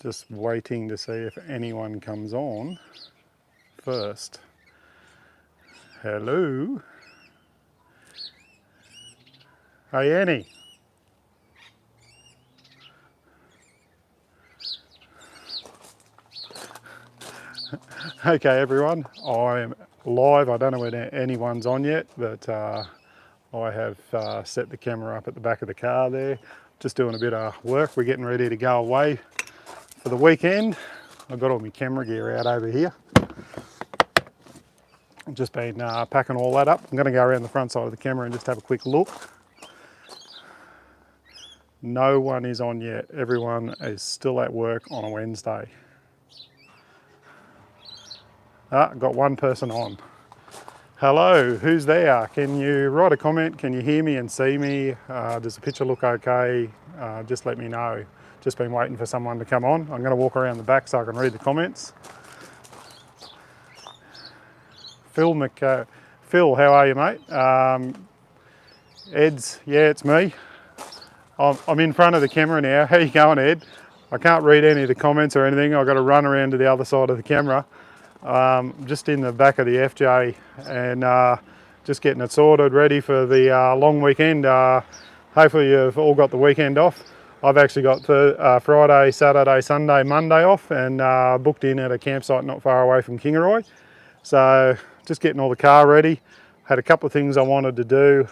Just waiting to see if anyone comes on first. Hello? Hey Annie. Okay everyone, I'm live. I don't know whether anyone's on yet, but I have set the camera up at the back of the car there. Just doing a bit of work. We're getting ready to go away for the weekend. I've got all my camera gear out over here. I've just been packing all that up. I'm going to go around the front side of the camera and just have a quick look. No one is on yet. Everyone is still at work on a Wednesday. Got one person on. Hello, who's there? Can you write a comment? Can you hear me and see me? Does the picture look okay? Just let me know. Just been waiting for someone to come on. I'm going to walk around the back so I can read the comments. Phil, how are you, mate? Ed's, yeah, it's me. I'm in front of the camera now. How you going, Ed? I can't read any of the comments or anything. I've got to run around to the other side of the camera. Just in the back of the FJ and just getting it sorted, ready for the long weekend. Hopefully you've all got the weekend off. I've actually got Friday, Saturday, Sunday, Monday off and booked in at a campsite not far away from Kingaroy. So just getting all the car ready. Had a couple of things I wanted to do.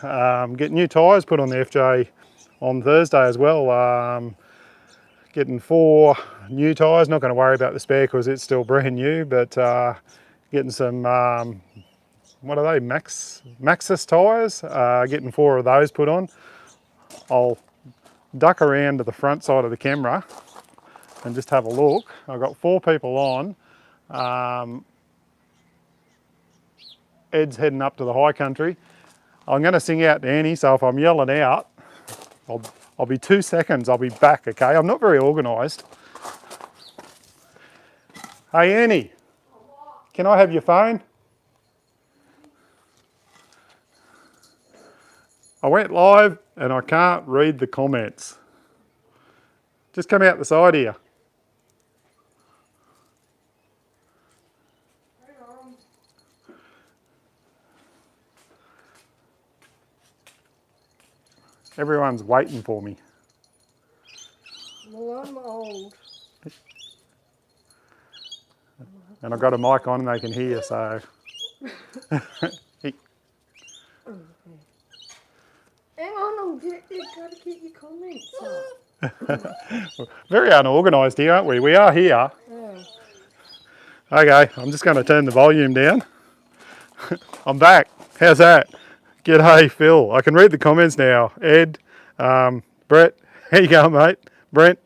Get new tyres put on the FJ on Thursday as well. Getting 4 new tyres, not going to worry about the spare because it's still brand new, but getting some, what are they, Maxxis tyres, getting 4 of those put on. I'll duck around to the front side of the camera and just have a look. I've got 4 people on. Ed's heading up to the high country. I'm going to sing out to Annie, so if I'm yelling out, I'll be 2 seconds, I'll be back, okay? I'm not very organised. Hey Annie, can I have your phone? I went live and I can't read the comments. Just come out the side here. Everyone's waiting for me. Well, I'm old. And I've got a mic on and they can hear, so. Hang on, you've got to get your comments up. Very unorganised here, aren't we? We are here. Yeah. Okay, I'm just going to turn the volume down. I'm back. How's that? G'day, Phil. I can read the comments now. Ed, Brett, how you going, mate? Brent,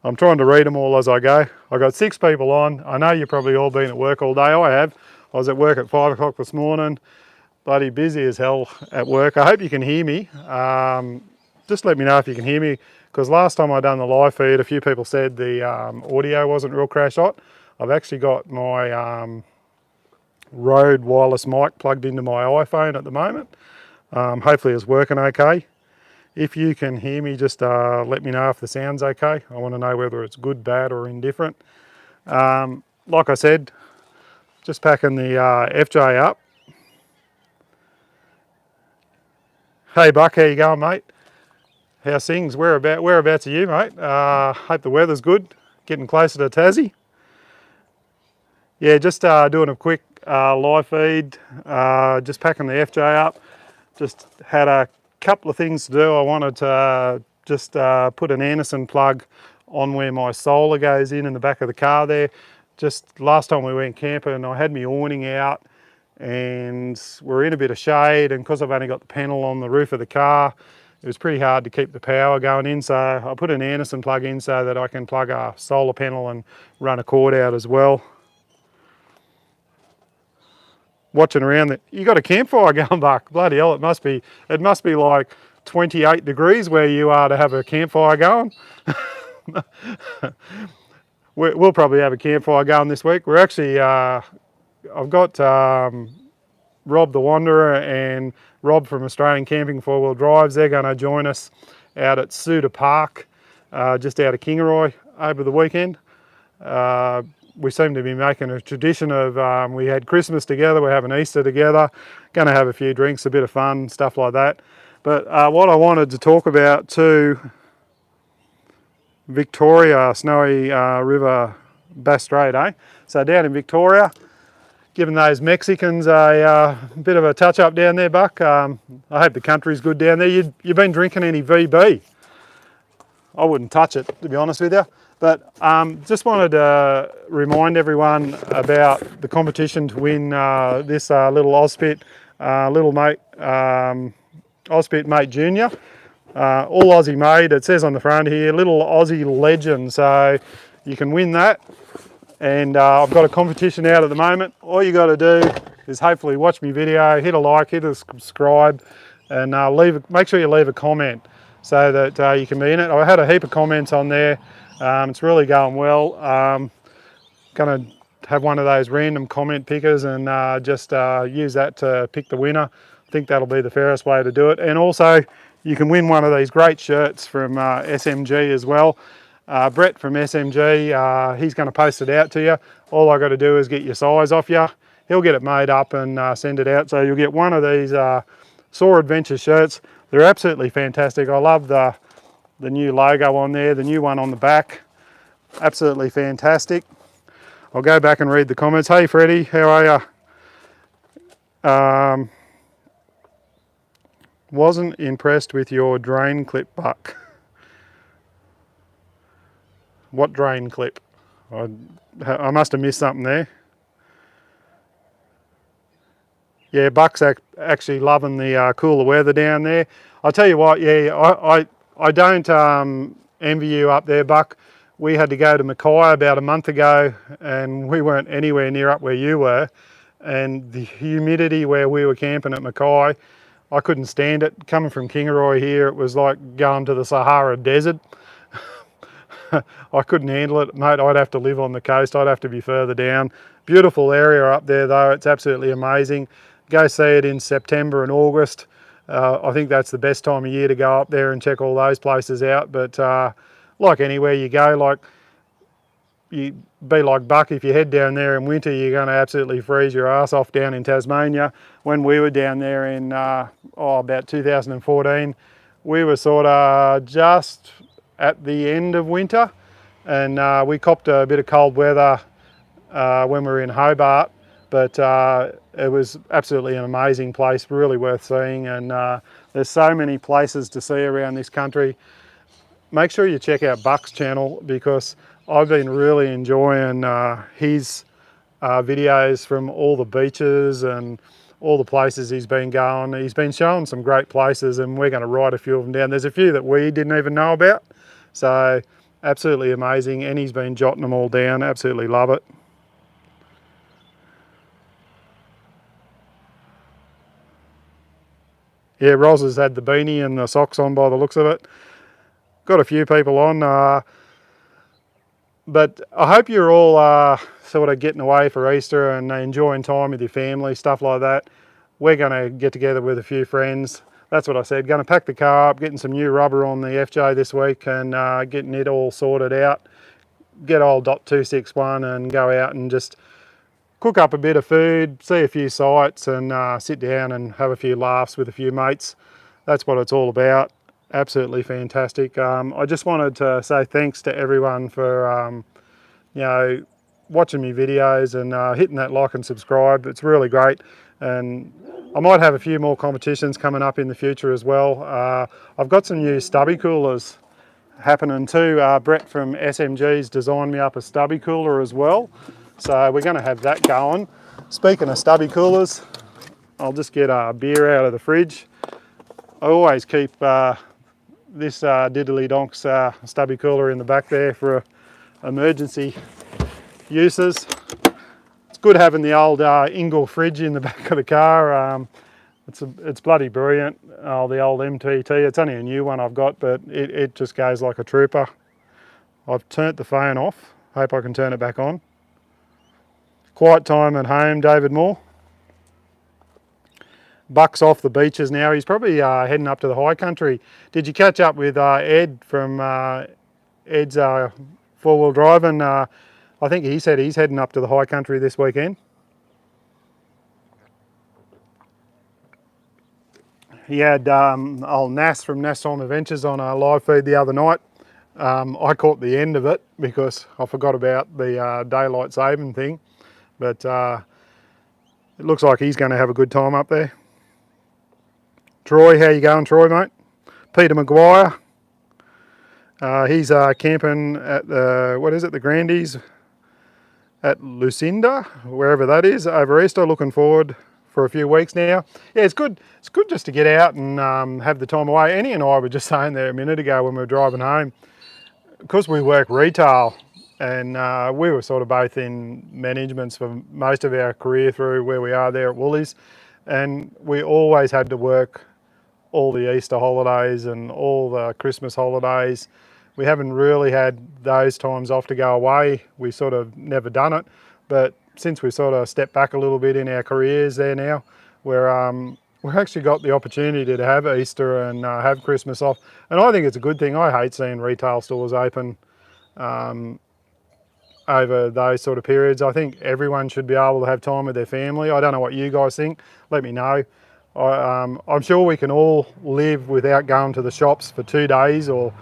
I'm trying to read them all as I go. I've got 6 people on. I know you've probably all been at work all day. I have. I was at work at 5 o'clock this morning. Bloody busy as hell at work. I hope you can hear me. Just let me know if you can hear me, because last time I done the live feed, a few people said the audio wasn't real crash hot. I've actually got my Rode wireless mic plugged into my iPhone at the moment. Hopefully it's working okay. If you can hear me, just let me know if the sound's okay. I want to know whether it's good, bad or indifferent. Like I said, just packing the FJ up. Hey Buck, how you going, mate? How's things? Whereabouts are you, mate? Hope the weather's good. Getting closer to Tassie. Yeah, just doing a quick live feed. Just packing the FJ up. Just had a couple of things to do. I wanted to just put an Anderson plug on where my solar goes in the back of the car there. Just last time we went camping, I had my awning out and we're in a bit of shade, and because I've only got the panel on the roof of the car, it was pretty hard to keep the power going in, so I put an Anderson plug in so that I can plug a solar panel and run a cord out as well. Watching around that, you got a campfire going, Buck. Bloody hell, it must be like 28 degrees where you are to have a campfire going. We'll probably have a campfire going this week. We're actually, I've got Rob the Wanderer and Rob from Australian Camping 4-Wheel Drives. They're going to join us out at S.A.W Park, just out of Kingaroy over the weekend. We seem to be making a tradition of, we had Christmas together, we're having Easter together, going to have a few drinks, a bit of fun, stuff like that. But what I wanted to talk about too, Victoria, Snowy River Bass Strait, eh? So down in Victoria, giving those Mexicans a bit of a touch up down there, Buck. I hope the country's good down there. You've been drinking any VB? I wouldn't touch it, to be honest with you. But just wanted to remind everyone about the competition to win this little Auspit, little mate, Auspit Mate Junior. All Aussie made, it says on the front here, little Aussie legend. So you can win that. And I've got a competition out at the moment. All you got to do is hopefully watch my video, hit a like, hit a subscribe, and make sure you leave a comment so that you can be in it. I had a heap of comments on there. It's really going well. Going to have one of those random comment pickers and just use that to pick the winner. I think that'll be the fairest way to do it. And also, you can win one of these great shirts from SMG as well. Brett from SMG, he's going to post it out to you. All I got to do is get your size off you. He'll get it made up and send it out. So you'll get one of these Soar Adventure shirts. They're absolutely fantastic. I love the new logo on there, the new one on the back. Absolutely fantastic. I'll go back and read the comments. Hey Freddie, how are you? Wasn't impressed with your drain clip, Buck. What drain clip? I must have missed something there. Yeah, Buck's actually loving the cooler weather down there. I'll tell you what, yeah, I don't envy you up there, Buck. We had to go to Mackay about a month ago and we weren't anywhere near up where you were. And the humidity where we were camping at Mackay, I couldn't stand it. Coming from Kingaroy here, it was like going to the Sahara Desert. I couldn't handle it, mate. I'd have to live on the coast. I'd have to be further down. Beautiful area up there though. It's absolutely amazing. Go see it in September and August. I think that's the best time of year to go up there and check all those places out. But like anywhere you go, like you be like Buck, if you head down there in winter, you're going to absolutely freeze your ass off down in Tasmania. When we were down there in about 2014, we were sort of just at the end of winter, and we copped a bit of cold weather when we were in Hobart, but it was absolutely an amazing place, really worth seeing. And there's so many places to see around this country. Make sure you check out Buck's channel, because I've been really enjoying his videos from all the beaches and all the places he's been going. He's been showing some great places, and we're going to write a few of them down. There's a few that we didn't even know about, so absolutely amazing, and he's been jotting them all down. Absolutely love it. Yeah, Roz has had the beanie and the socks on by the looks of it. Got a few people on, but I hope you're all sort of getting away for Easter and enjoying time with your family, stuff like that. We're going to get together with a few friends. That's what I said, going to pack the car up, getting some new rubber on the FJ this week and getting it all sorted out. Get old .261 and go out and just cook up a bit of food, see a few sights and sit down and have a few laughs with a few mates. That's what it's all about. Absolutely fantastic. I just wanted to say thanks to everyone for you know, watching me videos and hitting that like and subscribe. It's really great, and I might have a few more competitions coming up in the future as well. I've got some new stubby coolers happening too. Brett from SMG's designed me up a stubby cooler as well, so we're going to have that going. Speaking of stubby coolers, I'll just get a beer out of the fridge. I always keep this diddly donks stubby cooler in the back there for emergency uses. It's good having the old Ingle fridge in the back of the car. It's bloody brilliant. The old MTT, it's only a new one I've got, but it just goes like a trooper. I've turned the phone off. Hope I can turn it back on. Quiet time at home, David Moore. Buck's off the beaches now. He's probably heading up to the high country. Did you catch up with Ed from Ed's four-wheel drive? And I I think he said he's heading up to the high country this weekend. He had old Nas from Nas Time Adventures on a live feed the other night. I caught the end of it because I forgot about the daylight saving thing. But it looks like he's going to have a good time up there. Troy, how you going, Troy, mate? Peter Maguire. He's camping at the, what is it, the Grandies at Lucinda, wherever that is, over Easter. Looking forward for a few weeks now. Yeah, it's good. It's good just to get out and have the time away. Annie and I were just saying there a minute ago when we were driving home, because we work retail and we were sort of both in managements for most of our career through where we are there at Woolies, and we always had to work all the Easter holidays and all the Christmas holidays. We haven't really had those times off to go away. We sort of never done it, but since we sort of stepped back a little bit in our careers there now, we've actually got the opportunity to have Easter and have Christmas off, and I think it's a good thing. I hate seeing retail stores open over those sort of periods. I think everyone should be able to have time with their family. I don't know what you guys think. Let me know. I'm sure we can all live without going to the shops for 2 days or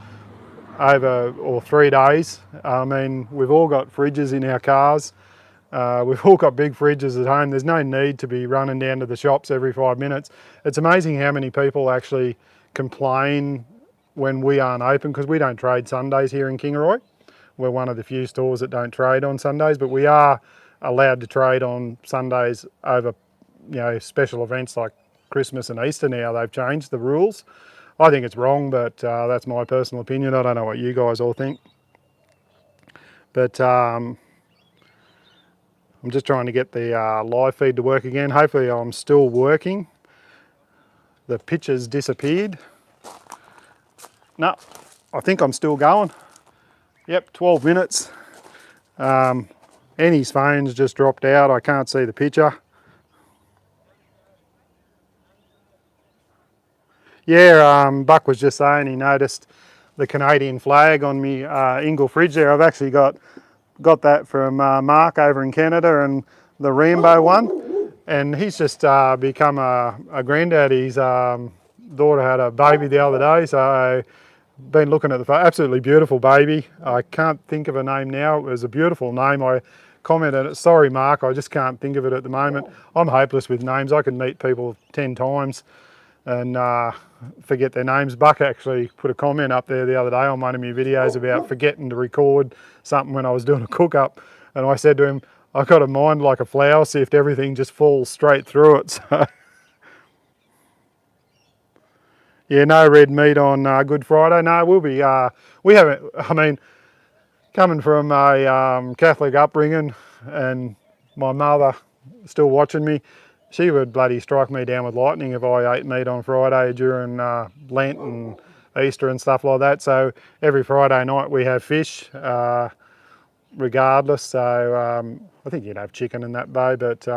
3 days. I mean, we've all got fridges in our cars. We've all got big fridges at home. There's no need to be running down to the shops every 5 minutes. It's amazing how many people actually complain when we aren't open, because we don't trade Sundays here in Kingaroy. We're one of the few stores that don't trade on Sundays, but we are allowed to trade on Sundays over, you know, special events like Christmas and Easter now. They've changed the rules. I think it's wrong, but that's my personal opinion. I don't know what you guys all think. But I'm just trying to get the live feed to work again. Hopefully I'm still working. The picture's disappeared. No, I think I'm still going. Yep, 12 minutes. Annie's phone's just dropped out. I can't see the picture. Yeah, Buck was just saying he noticed the Canadian flag on me Ingle fridge there. I've actually got that from Mark over in Canada, and the Rambo one. And he's just become a granddad. His daughter had a baby the other day, so been looking at the absolutely beautiful baby. I can't think of a name now. It was a beautiful name. I commented, sorry Mark, I just can't think of it at the moment. I'm hopeless with names. I can meet people 10 times and forget their names. Buck actually put a comment up there the other day on one of my videos about forgetting to record something when I was doing a cook up, and I said to him, I've got a mind like a flower sift, everything just falls straight through it. So yeah, no red meat on Good Friday. No, we'll be, we haven't, I mean, coming from a Catholic upbringing and my mother still watching me, she would bloody strike me down with lightning if I ate meat on Friday during Lent and Easter and stuff like that. So every Friday night we have fish, regardless. So I think you'd have chicken in that bay, but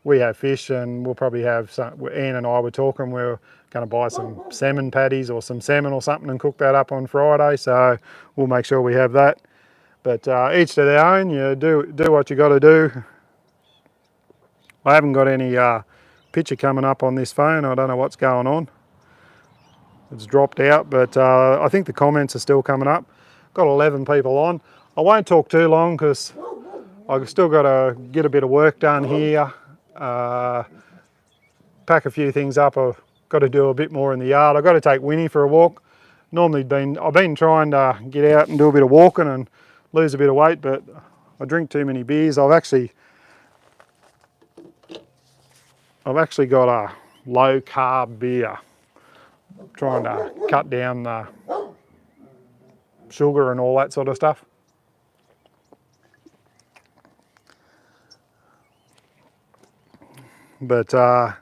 we have fish, and we'll probably have some. Anne and I were talking, we're going to buy some salmon patties or some salmon or something and cook that up on Friday. So we'll make sure we have that. But each to their own. You do what you got to do. I haven't got any picture coming up on this phone. I don't know what's going on. It's dropped out, but I think the comments are still coming up. Got 11 people on. I won't talk too long because I've still got to get a bit of work done here. Pack a few things up. I've got to do a bit more in the yard. I've got to take Winnie for a walk. I've been trying to get out and do a bit of walking and lose a bit of weight, but I drink too many beers. I've actually got a low carb beer. I'm trying to cut down the sugar and all that sort of stuff. But I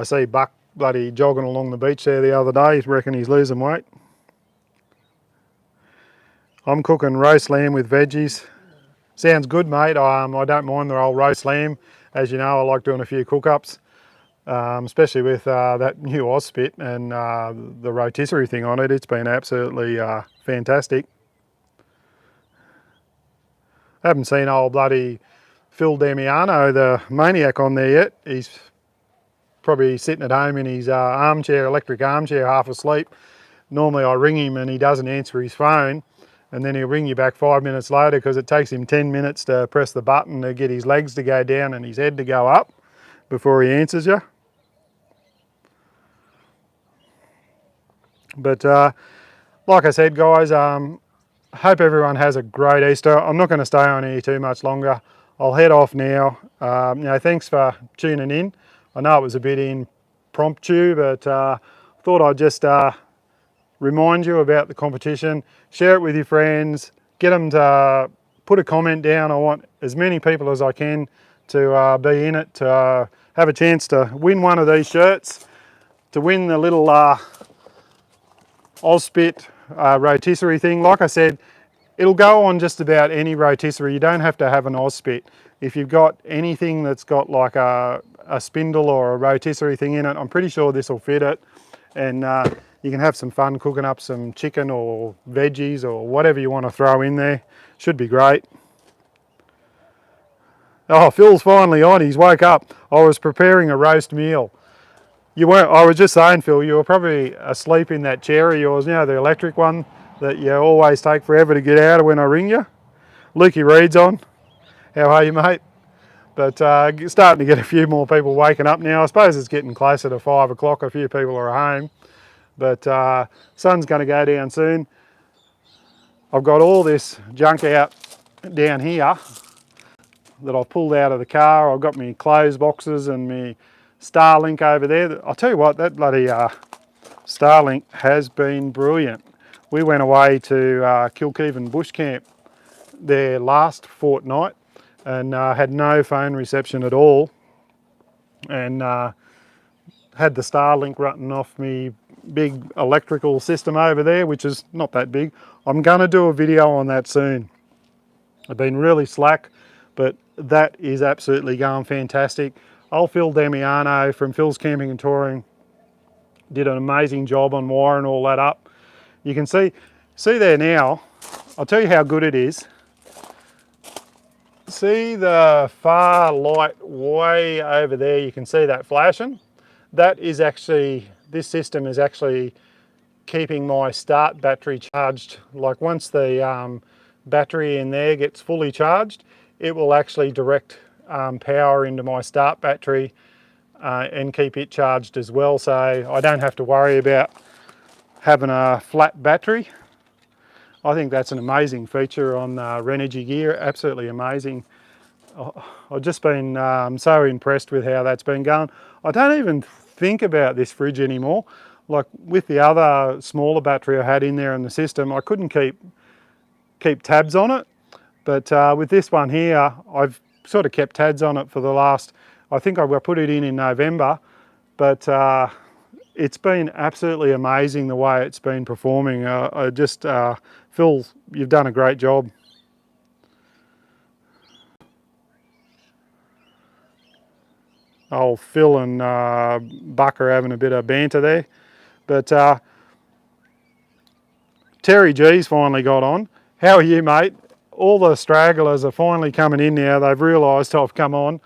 see Buck bloody jogging along the beach there the other day. He's reckon he's losing weight. I'm cooking roast lamb with veggies. Sounds good, mate. I don't mind the old roast lamb. As you know, I like doing a few cook-ups, especially with that new Ozspit and the rotisserie thing on it. It's been absolutely fantastic. Haven't seen old bloody Phil Damiano, the maniac, on there yet. He's probably sitting at home in his armchair, electric armchair, half asleep. Normally I ring him and he doesn't answer his phone, and then he'll ring you back 5 minutes later because it takes him 10 minutes to press the button to get his legs to go down and his head to go up before he answers you. But like I said, guys, hope everyone has a great Easter. I'm not going to stay on here too much longer. I'll head off now. Thanks for tuning in. I know it was a bit impromptu, but thought I'd just remind you about the competition. Share it with your friends. Get them to put a comment down. I want as many people as I can to be in it, to have a chance to win one of these shirts, to win the little Ozspit rotisserie thing. Like I said, it'll go on just about any rotisserie. You don't have to have an Ozspit. If you've got anything that's got like a spindle or a rotisserie thing in it, I'm pretty sure this will fit it. And you can have some fun cooking up some chicken or veggies or whatever you want to throw in there. Should be great. Oh, Phil's finally on. He's woke up. I was preparing a roast meal. You weren't, I was just saying, Phil, you were probably asleep in that chair of yours, you know, the electric one that you always take forever to get out of when I ring you. Lukey Reed's on. How are you, mate? But starting to get a few more people waking up now. I suppose it's getting closer to 5 o'clock. A few people are home. But sun's going to go down soon. I've got all this junk out down here that I've pulled out of the car. I've got my clothes boxes and my Starlink over there. I'll tell you what, that bloody Starlink has been brilliant. We went away to Kilkeven Bush Camp there last fortnight and had no phone reception at all, and had the Starlink running off me big electrical system over there, which is not that big. I'm going to do a video on that soon. I've been really slack, but that is absolutely going fantastic. Old Phil Damiano from Phil's Camping and Touring did an amazing job on wiring all that up. You can see there now, I'll tell you how good it is. See the far light way over there, you can see that flashing? That is actually, this system is actually keeping my start battery charged. Like once the battery in there gets fully charged, it will actually direct power into my start battery and keep it charged as well. So I don't have to worry about having a flat battery. I think that's an amazing feature on Renogy gear, absolutely amazing. I've just been so impressed with how that's been going. I don't even think about this fridge anymore. Like with the other smaller battery I had in there in the system, I couldn't keep tabs on it. But with this one here, I've sort of kept tabs on it for the last, I think I put it in November, but it's been absolutely amazing the way it's been performing. Phil, you've done a great job. Old Phil and Buck are having a bit of banter there. But Terry G's finally got on. How are you, mate? All the stragglers are finally coming in now. They've realised I've come on.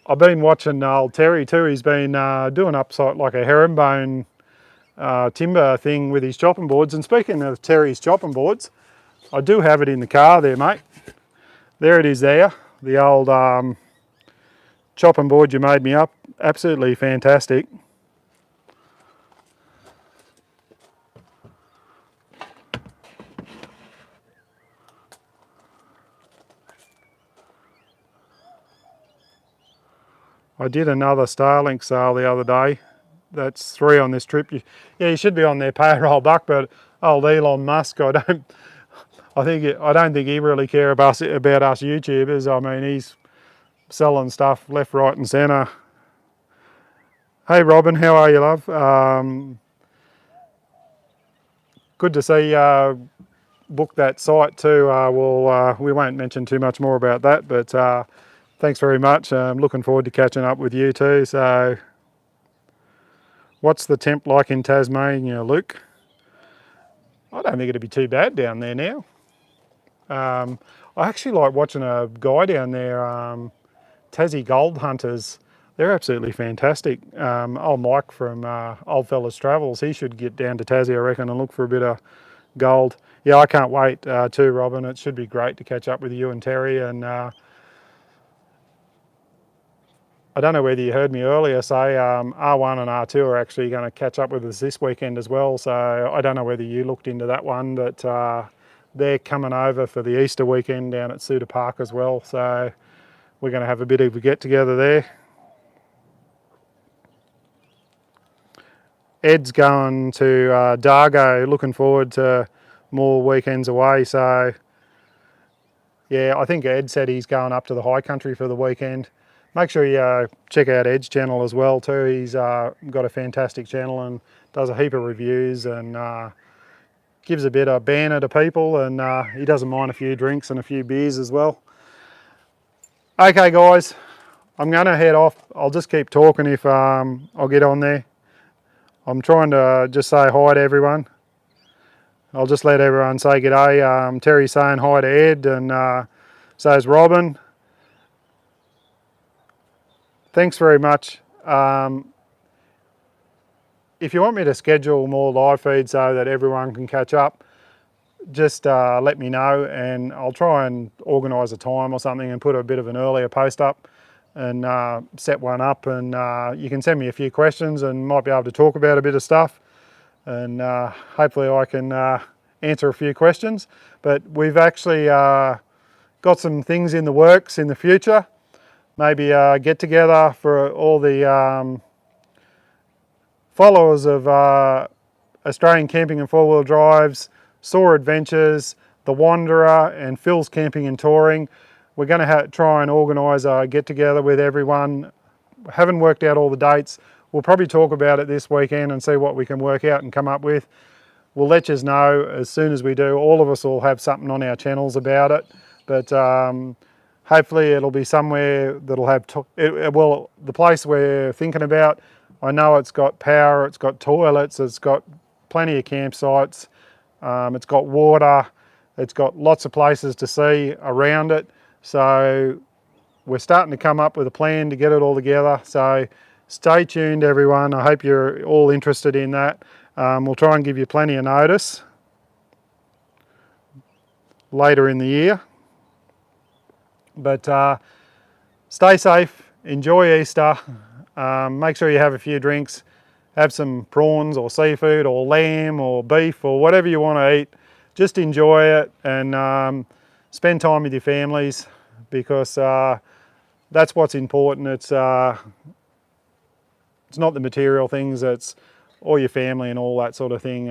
I've been watching old Terry too. He's been doing upside like a herringbone timber thing with his chopping boards. And speaking of Terry's chopping boards, I do have it in the car there, mate. There it is there, the old chopping board you made me up. Absolutely fantastic. I did another Starlink sale the other day. That's 3 on this trip. You should be on their payroll, Buck, but old Elon Musk, I don't think he really cares about us YouTubers. I mean, he's selling stuff left, right and centre. Hey Robin, how are you, love? Good to see you book that site too. We won't mention too much more about that, but thanks very much. I'm looking forward to catching up with you too. So, what's the temp like in Tasmania, Luke? I don't think it'd be too bad down there now. I actually like watching a guy down there, Tassie Gold Hunters. They're absolutely fantastic. Old Mike from Old Fellas Travels, he should get down to Tassie, I reckon, and look for a bit of gold. Yeah, I can't wait too, Robin. It should be great to catch up with you and Terry. And I don't know whether you heard me earlier say R1 and R2 are actually going to catch up with us this weekend as well. So I don't know whether you looked into that one, but they're coming over for the Easter weekend down at Suda Park as well. So we're going to have a bit of a get together there. Ed's going to Dargo, looking forward to more weekends away. So yeah, I think Ed said he's going up to the high country for the weekend. Make sure you check out Ed's channel as well too. He's got a fantastic channel and does a heap of reviews and gives a bit of banter to people, and he doesn't mind a few drinks and a few beers as well. Okay guys, I'm going to head off. I'll just keep talking if I'll get on there. I'm trying to just say hi to everyone. I'll just let everyone say g'day. Terry's saying hi to Ed, and so is Robin. Thanks very much. If you want me to schedule more live feeds so that everyone can catch up, just let me know and I'll try and organise a time or something and put a bit of an earlier post up and set one up, and you can send me a few questions and might be able to talk about a bit of stuff, and hopefully I can answer a few questions. But we've actually got some things in the works in the future. Maybe get together for all the followers of Australian Camping and Four-Wheel Drives, Soar Adventures, The Wanderer and Phil's Camping and Touring. We're going to try and organise a get-together with everyone. Haven't worked out all the dates. We'll probably talk about it this weekend and see what we can work out and come up with. We'll let you know as soon as we do. All of us will have something on our channels about it, but hopefully it'll be somewhere that'll have, well, the place we're thinking about, I know it's got power, it's got toilets, it's got plenty of campsites, it's got water, it's got lots of places to see around it. So we're starting to come up with a plan to get it all together. So stay tuned everyone. I hope you're all interested in that. We'll try and give you plenty of notice later in the year. But stay safe, enjoy Easter, make sure you have a few drinks, have some prawns or seafood or lamb or beef or whatever you want to eat. Just enjoy it and spend time with your families, because that's what's important. It's not the material things, it's all your family and all that sort of thing.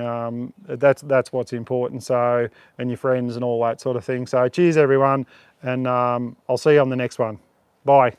That's what's important. So, and your friends and all that sort of thing. So cheers everyone, and I'll see you on the next one. Bye.